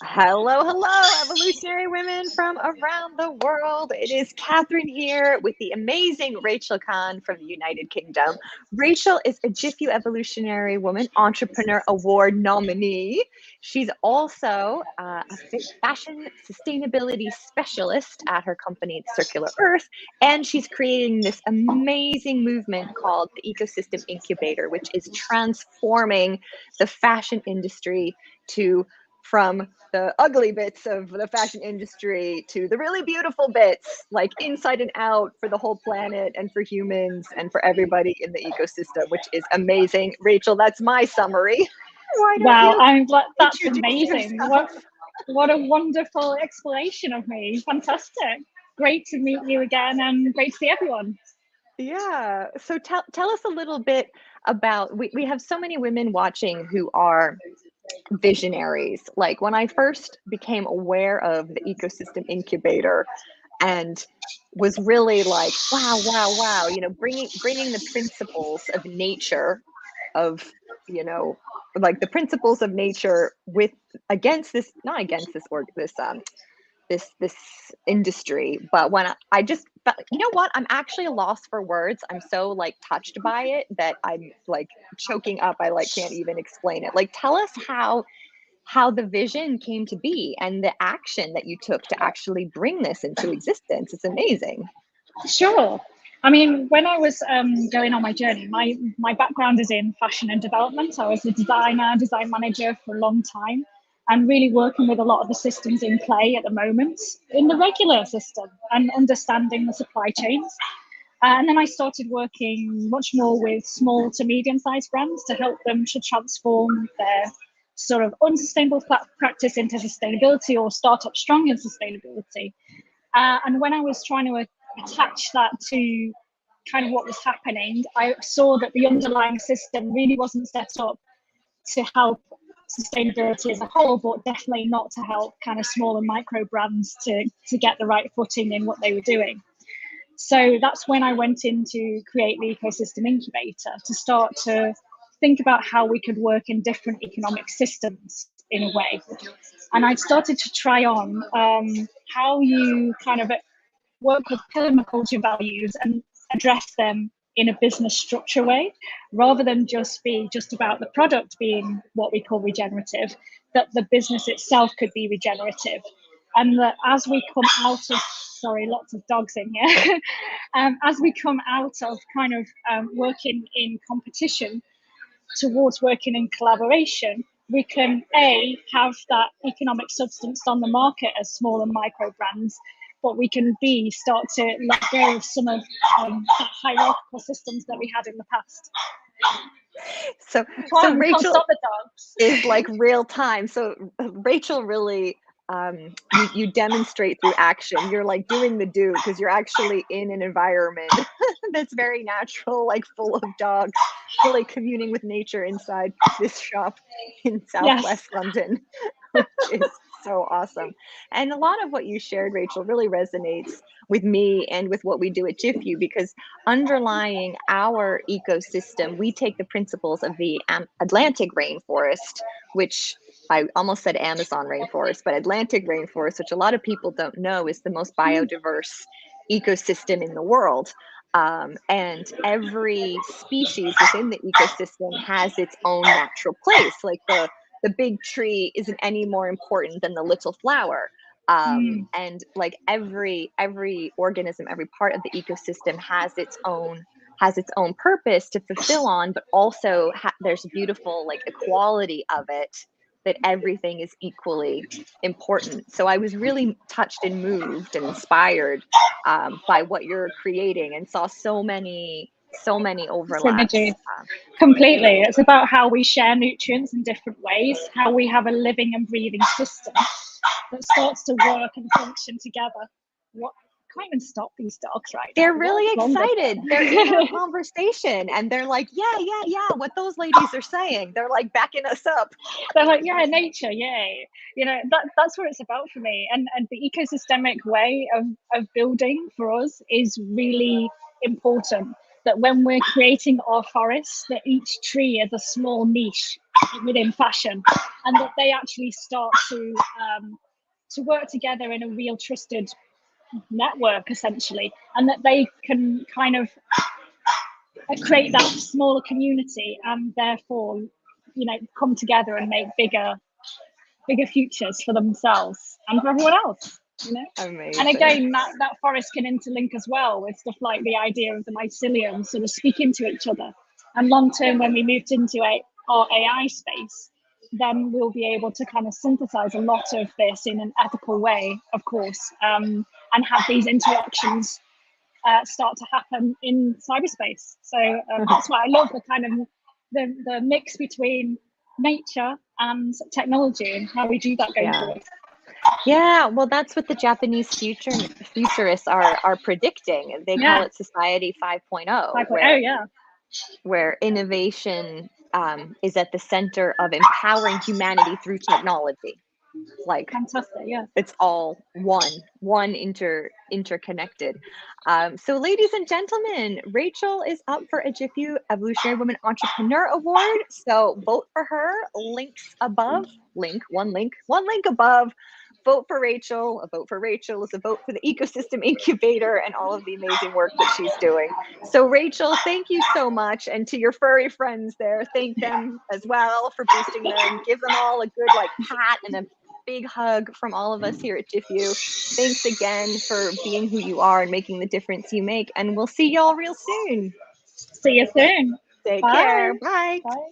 Hello, hello, evolutionary women from around the world. It is Catherine here with the amazing Rachel Kan from the United Kingdom. Rachel is a GIFEW Evolutionary Woman Entrepreneur Award nominee. She's also a fashion sustainability specialist at her company, Circular Earth, and she's creating this amazing movement called the Ecosystem Incubator, which is transforming the fashion industry from the ugly bits of the fashion industry to the really beautiful bits, like inside and out for the whole planet and for humans and for everybody in the ecosystem, which is amazing. Rachel, that's my summary. Why don't Wow, you that's introduce amazing. yourself? What a wonderful explanation of me. Fantastic. Great to meet you again and great to see everyone. Yeah. So tell us a little bit about, we have so many women watching who are visionaries. Like when I first became aware of the ecosystem incubator and was really like, wow, wow, wow, bringing the principles of nature, of, like the principles of nature with against this, not against this org, this industry. But when I just felt, you know what, I'm actually lost for words. I'm so like touched by it that I'm like choking up. I like can't even explain it. Like, tell us how the vision came to be and the action that you took to actually bring this into existence. It's amazing. Sure. I mean, when I was going on my journey, my background is in fashion and development. I was a design manager for a long time, and really working with a lot of the systems in play at the moment in the regular system and understanding the supply chains. And then I started working much more with small to medium sized brands to help them to transform their sort of unsustainable practice into sustainability or start up strong in sustainability. And when I was trying to attach that to kind of what was happening, I saw that the underlying system really wasn't set up to help sustainability as a whole, but definitely not to help kind of small and micro brands to get the right footing in what they were doing. So that's when I went in to create the Ecosystem Incubator to start to think about how we could work in different economic systems in a way. And I started to try on how you kind of work with permaculture values and address them in a business structure way, rather than just about the product being what we call regenerative, that the business itself could be regenerative. And that as we come out of, sorry, lots of dogs in here, as we come out of kind of working in competition towards working in collaboration, we can have that economic substance on the market as small and micro brands, but we can start to let go of some of that hierarchical systems that we had in the past. So Rachel stop the dogs. is like real time. So Rachel really, you demonstrate through action. You're like doing the do because you're actually in an environment that's very natural, like full of dogs, really communing with nature inside this shop in Southwest London, which is so awesome. And a lot of what you shared, Rachel, really resonates with me and with what we do at GIFEW, because underlying our ecosystem, we take the principles of the Atlantic rainforest, which I almost said Amazon rainforest, but Atlantic rainforest, which a lot of people don't know is the most biodiverse ecosystem in the world. And every species within the ecosystem has its own natural place. Like the big tree isn't any more important than the little flower. And like every organism, every part of the ecosystem has its own purpose to fulfill on, but also there's beautiful like equality of it, that everything is equally important. So I was really touched and moved and inspired by what you're creating, and saw so many overlaps. Completely. It's about how we share nutrients in different ways, how we have a living and breathing system that starts to work and function together. What? I can't even stop these dogs right now. They're really excited. They're in a conversation and they're like, yeah, what those ladies are saying. They're like backing us up. They're like, yeah, nature, yay. That's what it's about for me. And the ecosystemic way of building for us is really important. that when we're creating our forests, that each tree is a small niche within fashion, and that they actually start to work together in a real trusted network, essentially, and that they can kind of create that smaller community, and therefore, come together and make bigger futures for themselves and for everyone else. Amazing. And again, that forest can interlink as well with stuff like the idea of the mycelium sort of speaking to each other. And long term, when we moved into our AI space, then we'll be able to kind of synthesize a lot of this in an ethical way, of course, and have these interactions start to happen in cyberspace. So that's why I love the kind of the mix between nature and technology and how we do that going forward. Yeah, well, that's what the Japanese futurists are predicting. They call it Society 5.0, where innovation is at the center of empowering humanity through technology. Like, fantastic, yeah. It's all one interconnected. So, ladies and gentlemen, Rachel is up for a GIFEW Evolutionary Women Entrepreneur Award. So vote for her. Links above. One link above. Vote for Rachel. A vote for Rachel is a vote for the Ecosystem Incubator and all of the amazing work that she's doing. So Rachel, thank you so much. And to your furry friends there, thank them as well for boosting them. Give them all a good pat and a big hug from all of us here at GIFEW. Thanks again for being who you are and making the difference you make. And we'll see y'all real soon. See you soon. Take care. Bye. Bye.